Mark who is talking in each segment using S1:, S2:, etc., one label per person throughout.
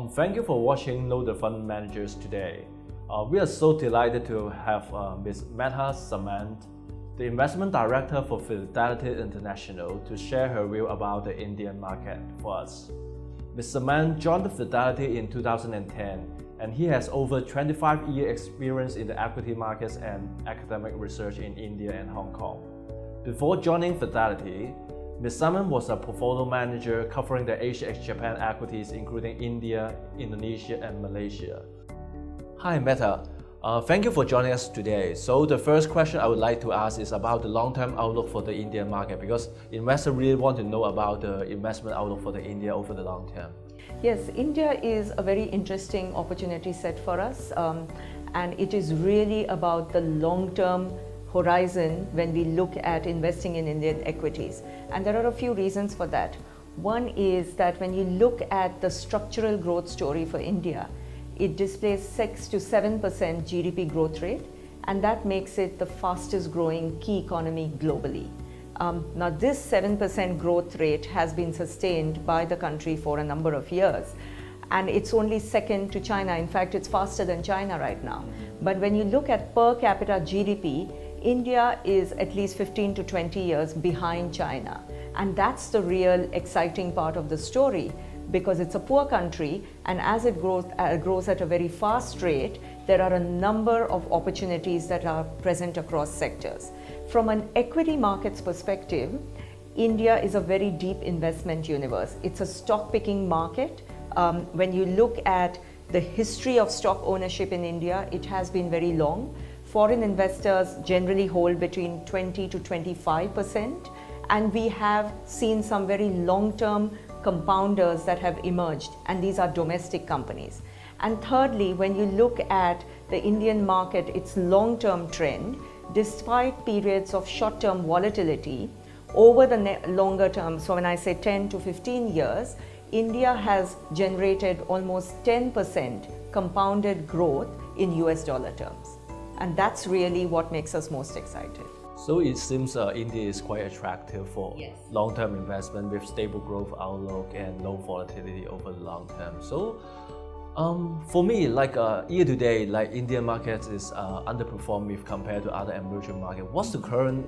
S1: Thank you for watching Know the Fund Managers today. We are so delighted to have Ms. Medha Samant, the Investment Director for Fidelity International, to share her view about the Indian market for us. Ms. Samant joined Fidelity in 2010, and he has over 25-year experience in the equity markets and academic research in India and Hong Kong. Before joining Fidelity, Ms. Samant was a portfolio manager covering the Asia ex-Japan equities, including India, Indonesia, and Malaysia. Hi, Medha. Thank you for joining us today. So the first question I would like to ask is about the long-term outlook for the Indian market, because investors really want to know about the investment outlook for the India over the long term.
S2: Yes, India is a very interesting opportunity set for us, and it is really about the long-term horizon when we look at investing in Indian equities. And there are a few reasons for that. One is that when you look at the structural growth story for India, it displays 6 to 7% GDP growth rate, and that makes it the fastest growing key economy globally. Now this 7% growth rate has been sustained by the country for a number of years, and it's only second to China. In fact, it's faster than China right now. But when you look at per capita GDP, India is at least 15 to 20 years behind China. And that's the real exciting part of the story, because it's a poor country, and as it grows at a very fast rate, there are a number of opportunities that are present across sectors. From an equity markets perspective, India is a very deep investment universe. It's a stock picking market. When you look at the history of stock ownership in India, it has been very long. Foreign investors generally hold between 20 to 25%, and we have seen some very long-term compounders that have emerged, and these are domestic companies. And thirdly, when you look at the Indian market, its long-term trend, despite periods of short-term volatility, over the longer term, so when I say 10 to 15 years, India has generated almost 10% compounded growth in US dollar terms. And that's really what makes us most excited.
S1: So it seems India is quite attractive for long-term investment with stable growth outlook and low volatility over the long term. So for me, like year to date, like Indian markets is underperformed if compared to other emerging markets. What's the current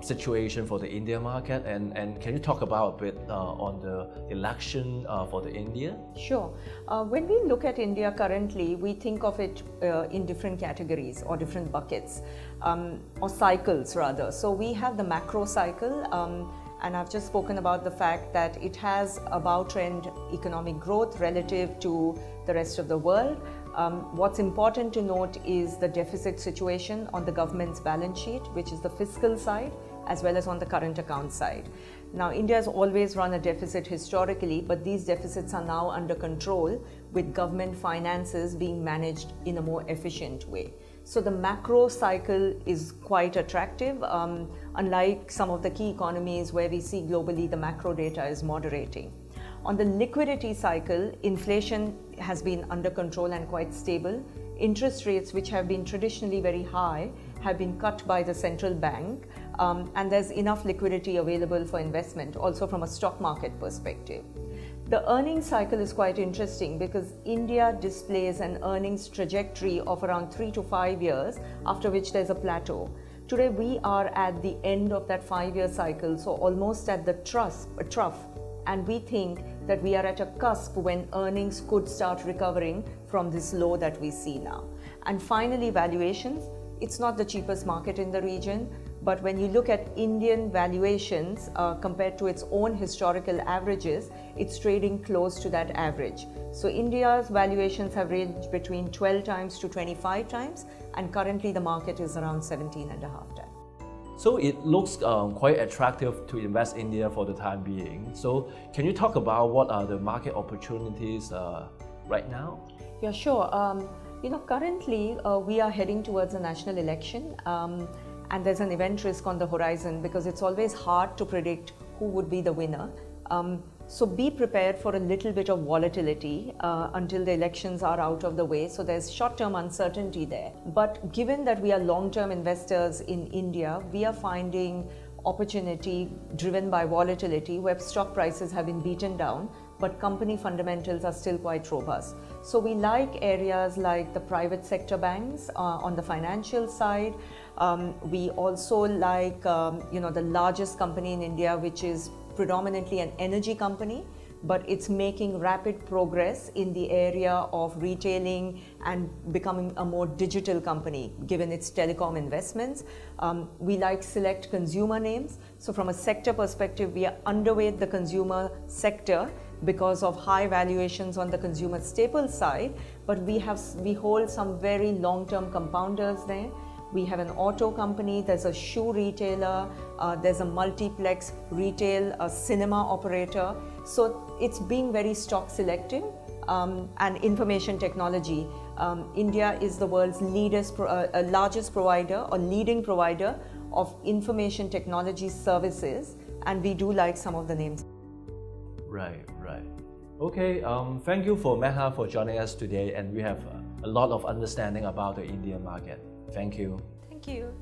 S1: situation for the Indian market, and can you talk about a bit on the election for the India?
S2: Sure. When we look at India currently, we think of it in different categories or different buckets, or cycles rather. So we have the macro cycle, and I've just spoken about the fact that it has above trend economic growth relative to the rest of the world. What's important to note is the deficit situation on the government's balance sheet, which is the fiscal side, as well as on the current account side. Now, India has always run a deficit historically, but these deficits are now under control, with government finances being managed in a more efficient way. So the macro cycle is quite attractive, unlike some of the key economies where we see globally the macro data is moderating. On the liquidity cycle, inflation has been under control and quite stable. Interest rates, which have been traditionally very high, have been cut by the central bank, and there's enough liquidity available for investment, also from a stock market perspective. The earnings cycle is quite interesting because India displays an earnings trajectory of around 3 to 5 years, after which there's a plateau. Today we are at the end of that 5-year cycle, so almost at the trough, and we think that we are at a cusp when earnings could start recovering from this low that we see now. And finally, valuations. It's not the cheapest market in the region, but when you look at Indian valuations compared to its own historical averages, it's trading close to that average. So India's valuations have ranged between 12 times to 25 times, and currently the market is around 17.5 times.
S1: So it looks quite attractive to invest in India for the time being. So can you talk about what are the market opportunities right now?
S2: Yeah, sure. Currently we are heading towards a national election, and there's an event risk on the horizon because it's always hard to predict who would be the winner. So be prepared for a little bit of volatility until the elections are out of the way. So there's short-term uncertainty there. But given that we are long-term investors in India, we are finding opportunity driven by volatility where stock prices have been beaten down but company fundamentals are still quite robust. So we like areas like the private sector banks on the financial side. We also like the largest company in India, which is predominantly an energy company, but it's making rapid progress in the area of retailing and becoming a more digital company given its telecom investments. We like select consumer names. So from a sector perspective, we are underweight the consumer sector because of high valuations on the consumer staples side, but we hold some very long-term compounders there. We have an auto company, there's a shoe retailer, there's a multiplex retail, a cinema operator. So it's being very stock selective and information technology. India is the world's largest provider or leading provider of information technology services, and we do like some of the names.
S1: Right. Okay, thank you for Medha for joining us today, and we have a lot of understanding about the Indian market. Thank you.
S2: Thank you.